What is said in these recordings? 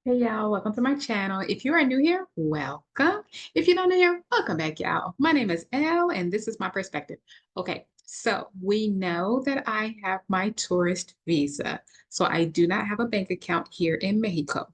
Hey y'all, welcome to my channel. If you are new here, welcome. If you're not new here, welcome back, y'all. My name is Elle, and this is my perspective. Okay, so we know that I have my tourist visa, so I do not have a bank account here in Mexico.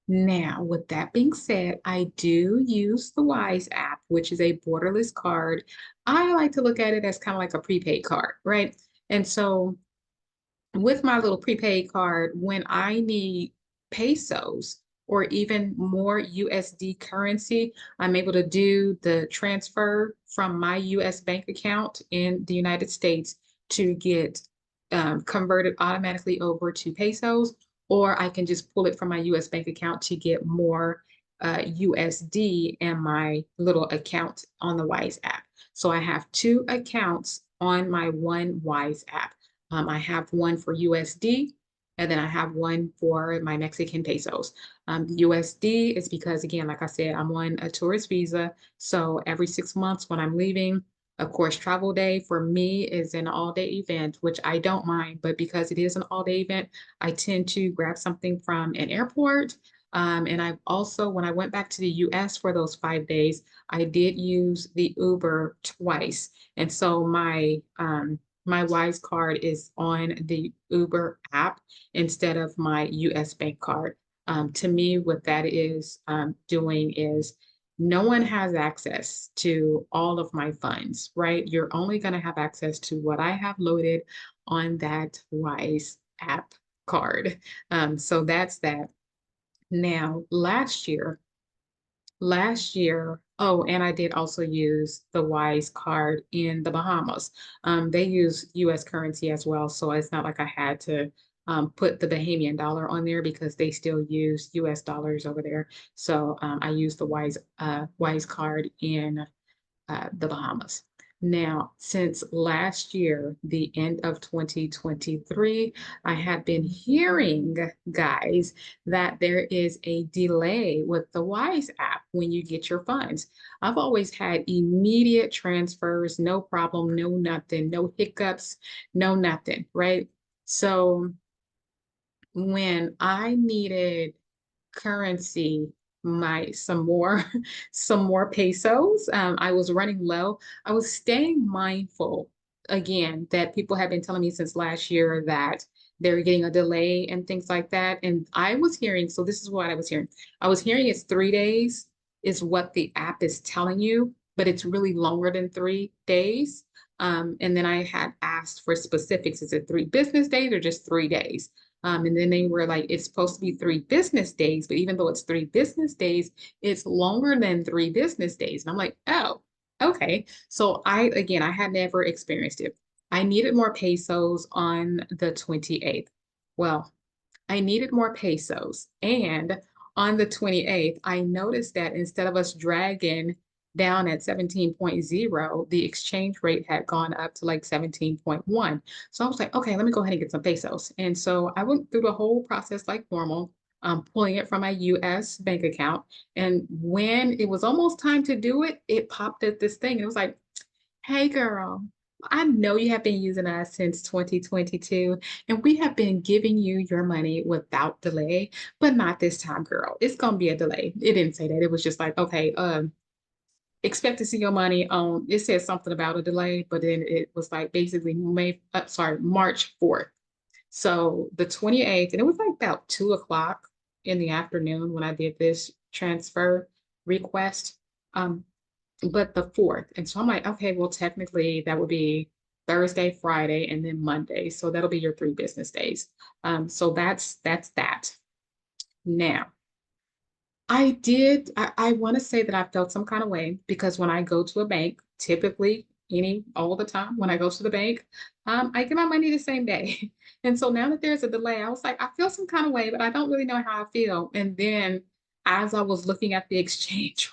Now, with that being said, I do use the Wise app, which is a borderless card. I like to look at it as kind of like a prepaid card, right? And so with my little prepaid card, when I need pesos or even more USD currency, I'm able to do the transfer from my US bank account in the United States to get converted automatically over to pesos, or I can just pull it from my US bank account to get more USD in my little account on the Wise app. So I have two accounts on my one Wise app. I have one for USD, and then I have one for my Mexican pesos. USD is because, again, like I said, I'm on a tourist visa. So every 6 months when I'm leaving, of course, travel day for me is an all day event, which I don't mind. But because it is an all day event, I tend to grab something from an airport. And I've also, when I went back to the US for those 5 days, I did use the Uber twice. And so my Wise card is on the Uber app instead of my US bank card. To me, what that is doing is no one has access to all of my funds, right? You're only going to have access to what I have loaded on that Wise app card. So that's that. Now, last year, oh, and I did also use the Wise card in the Bahamas. They use US currency as well, so it's not like I had to put the Bahamian dollar on there because they still use US dollars over there. So I used the Wise card in the Bahamas. Now, since last year, the end of 2023, I have been hearing, guys, that there is a delay with the Wise app when you get your funds. I've always had immediate transfers, no problem, no nothing, no hiccups, no nothing, right? So when I needed currency, my some more some more pesos, I was running low. I was staying mindful again that people have been telling me since last year that they're getting a delay and things like that. And I was hearing, so this is what I was hearing. I was hearing it's 3 days is what the app is telling you, but it's really longer than 3 days. And then I had asked for specifics. Is it 3 business days or just 3 days? And then they were like, it's supposed to be 3 business days, but even though it's 3 business days, it's longer than 3 business days. And I'm like, oh, okay. So again, I had never experienced it. I needed more pesos on the 28th. Well, I needed more pesos. And on the 28th, I noticed that instead of us dragging down at 17.0, the exchange rate had gone up to like 17.1. So I was like, okay, let me go ahead and get some pesos. And so I went through the whole process like normal, pulling it from my US bank account. And when it was almost time to do it, it popped at this thing. And it was like, hey, girl, I know you have been using us since 2022, and we have been giving you your money without delay, but not this time, girl. It's going to be a delay. It didn't say that. It was just like, okay, expect to see your money on, it said something about a delay, but then it was like basically March 4th. So the 28th, and it was like about 2 o'clock in the afternoon when I did this transfer request. Um, but the 4th. And so I'm like, okay, well, technically that would be Thursday, Friday, and then Monday. So that'll be your 3 business days. So that's that. Now, I want to say that I felt some kind of way because when I go to a bank, typically all the time when I go to the bank, I get my money the same day. And so now that there's a delay, I was like, I feel some kind of way, but I don't really know how I feel. And then as I was looking at the exchange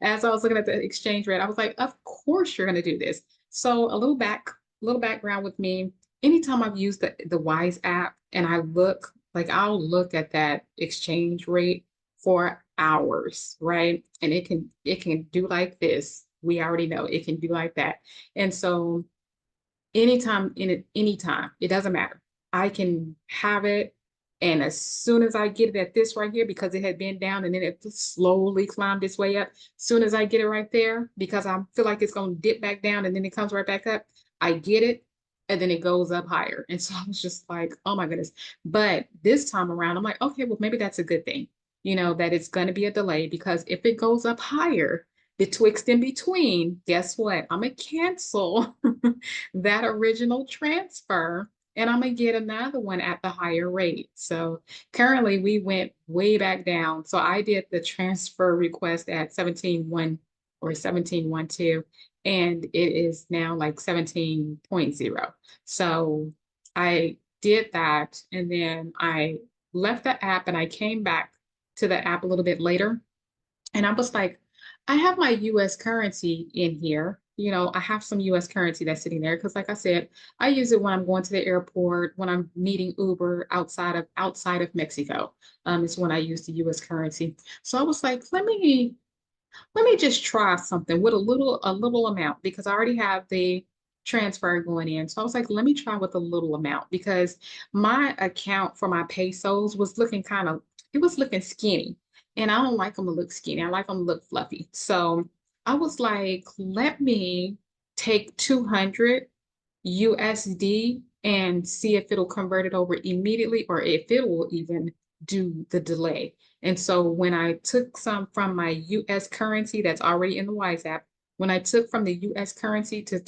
as I was looking at the exchange rate, I was like, of course you're going to do this. So little background with me. Anytime I've used the Wise app and I look, like I'll look at that exchange rate for hours, right? And it can do like this. We already know it can do like that. And so anytime, it doesn't matter. I can have it. And as soon as I get it at this right here, because it had been down and then it slowly climbed its way up, soon as I get it right there, because I feel like it's going to dip back down and then it comes right back up, I get it and then it goes up higher. And so I was just like, oh my goodness. But this time around, I'm like, okay, well, maybe that's a good thing, that it's going to be a delay because if it goes up higher, betwixt in between, guess what? I'm going to cancel that original transfer and I'm gonna get another one at the higher rate. So currently we went way back down. So I did the transfer request at 17.1 or 17.12, and it is now like 17.0. So I did that and then I left the app and I came back to the app a little bit later and I was like, I have my US currency in here. I have some US currency that's sitting there because like I said, I use it when I'm going to the airport, when I'm needing Uber outside of Mexico. Is when I use the US currency. So I was like, let me just try something with a little amount because I already have the transfer going in. So I was like, let me try with a little amount because my account for my pesos was looking it was looking skinny. And I don't like them to look skinny. I like them to look fluffy. So I was like, let me take 200 USD and see if it'll convert it over immediately or if it will even do the delay. And so when I took some from my US currency that's already in the Wise app, when I took from the US currency to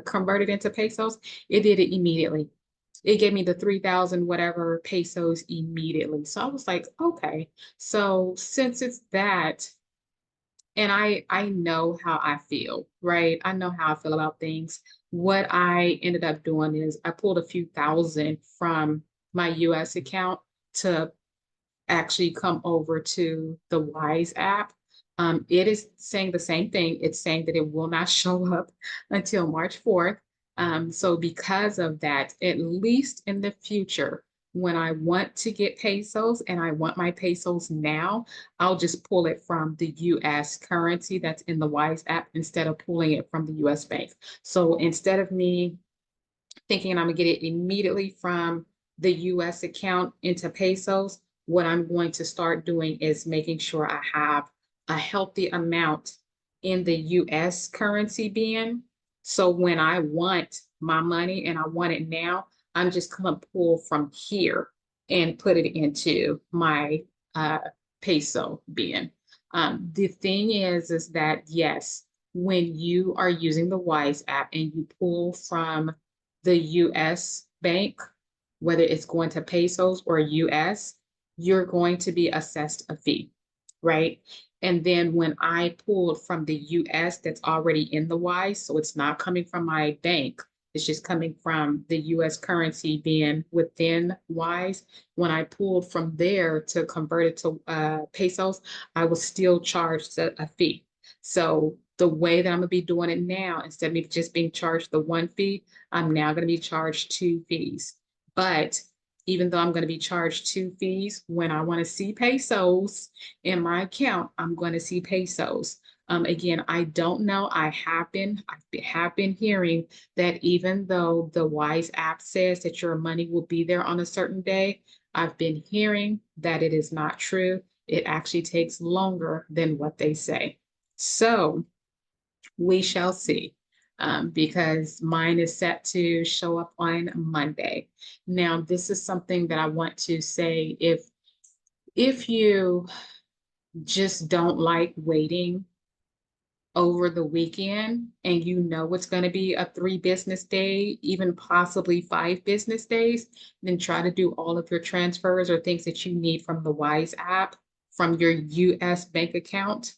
convert it into pesos, it did it immediately. It gave me the 3,000 whatever pesos immediately. So I was like, okay. So since it's that, and I know how I feel, right? I know how I feel about things. What I ended up doing is I pulled a few thousand from my US account to actually come over to the Wise app. It is saying the same thing. It's saying that it will not show up until March 4th. So because of that, at least in the future, when I want to get pesos and I want my pesos now, I'll just pull it from the US currency that's in the Wise app instead of pulling it from the US bank. So instead of me thinking I'm gonna get it immediately from the US account into pesos, what I'm going to start doing is making sure I have a healthy amount in the US currency bin. So when I want my money and I want it now, I'm just gonna pull from here and put it into my uh, peso bin. The thing is that yes, when you are using the Wise app and you pull from the US bank, whether it's going to pesos or US, you're going to be assessed a fee, right? And then when I pulled from the US that's already in the Wise, so it's not coming from my bank, it's just coming from the US currency being within Wise. When I pulled from there to convert it to pesos, I was still charged a fee. So the way that I'm gonna be doing it now, instead of me just being charged the one fee, I'm now going to be charged two fees. But even though I'm going to be charged two fees, when I want to see pesos in my account, I'm going to see pesos. Again, I don't know. I have been hearing that even though the Wise app says that your money will be there on a certain day, I've been hearing that it is not true. It actually takes longer than what they say. So we shall see. Because mine is set to show up on Monday. Now, this is something that I want to say if you just don't like waiting over the weekend and you know it's going to be a 3 business day, even possibly 5 business days, then try to do all of your transfers or things that you need from the Wise app from your US bank account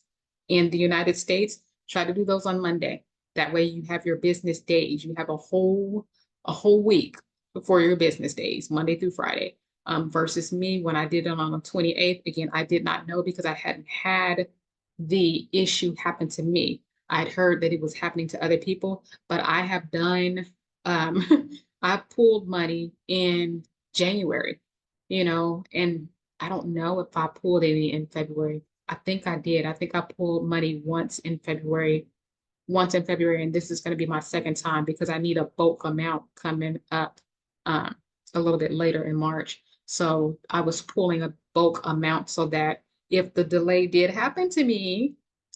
in the United States. Try to do those on Monday. That way you have your business days. You have a whole week for your business days, Monday through Friday. Versus me when I did it on the 28th. Again, I did not know because I hadn't had the issue happen to me. I'd heard that it was happening to other people, but I have done, I pulled money in January, and I don't know if I pulled any in February. I think I did. I think I pulled money once in February, and this is going to be my second time because I need a bulk amount coming up um, a little bit later in March. So I was pulling a bulk amount so that if the delay did happen to me,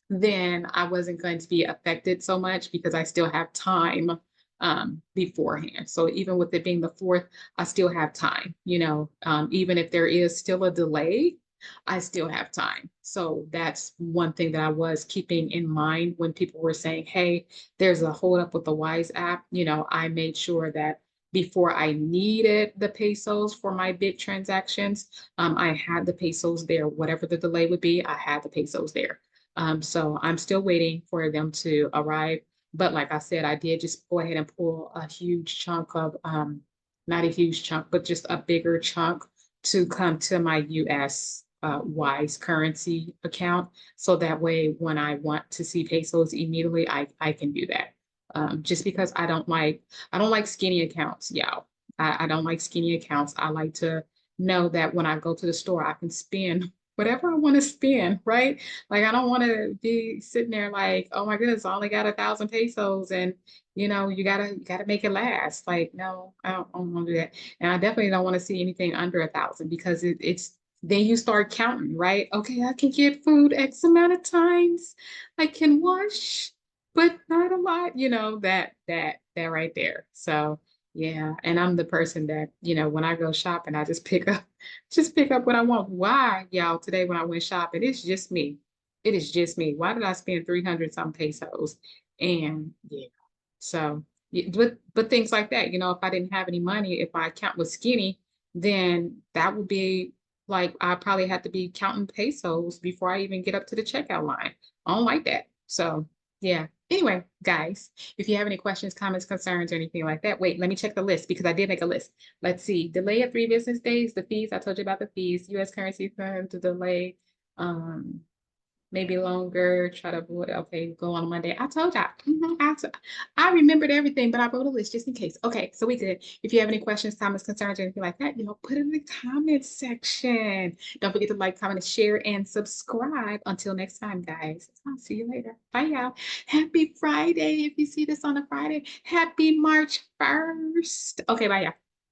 then I wasn't going to be affected so much because I still have time beforehand. So even with it being the fourth, I still have time, even if there is still a delay, I still have time. So that's one thing that I was keeping in mind when people were saying, hey, there's a hold up with the Wise app. I made sure that before I needed the pesos for my big transactions, I had the pesos there. Whatever the delay would be, I had the pesos there. So I'm still waiting for them to arrive. But like I said, I did just go ahead and pull a huge chunk of, not a huge chunk, but just a bigger chunk to come to my US Wise currency account. So that way, when I want to see pesos immediately, I can do that. Just because I don't like skinny accounts, y'all. I don't like skinny accounts. I like to know that when I go to the store, I can spend whatever I want to spend, right? Like I don't want to be sitting there like, oh my goodness, I only got 1,000 pesos, and you gotta make it last. Like, no, I don't want to do that, and I definitely don't want to see anything under 1,000 because it's then you start counting, right? Okay, I can get food X amount of times. I can wash but not a lot, that right there. So yeah, and I'm the person that, when I go shopping, I just pick up what I want. Why, y'all, today when I went shopping, it's just me. It is just me. Why did I spend 300 some pesos? And yeah, so but things like that, if I didn't have any money, if my account was skinny, then that would be like I probably had to be counting pesos before I even get up to the checkout line. I don't like that. So yeah. Anyway, guys, if you have any questions, comments, concerns, or anything like that, wait, let me check the list because I did make a list. Let's see. Delay of 3 business days, the fees. I told you about the fees. US currency firm to delay. Um, maybe longer, try to avoid, okay, go on Monday. I told y'all. I remembered everything, but I wrote a list just in case. Okay, so we good. If you have any questions, comments, concerns, or anything like that, put it in the comments section. Don't forget to like, comment, and share, and subscribe. Until next time, guys. I'll see you later. Bye, y'all. Happy Friday. If you see this on a Friday, happy March 1st. Okay, bye, y'all.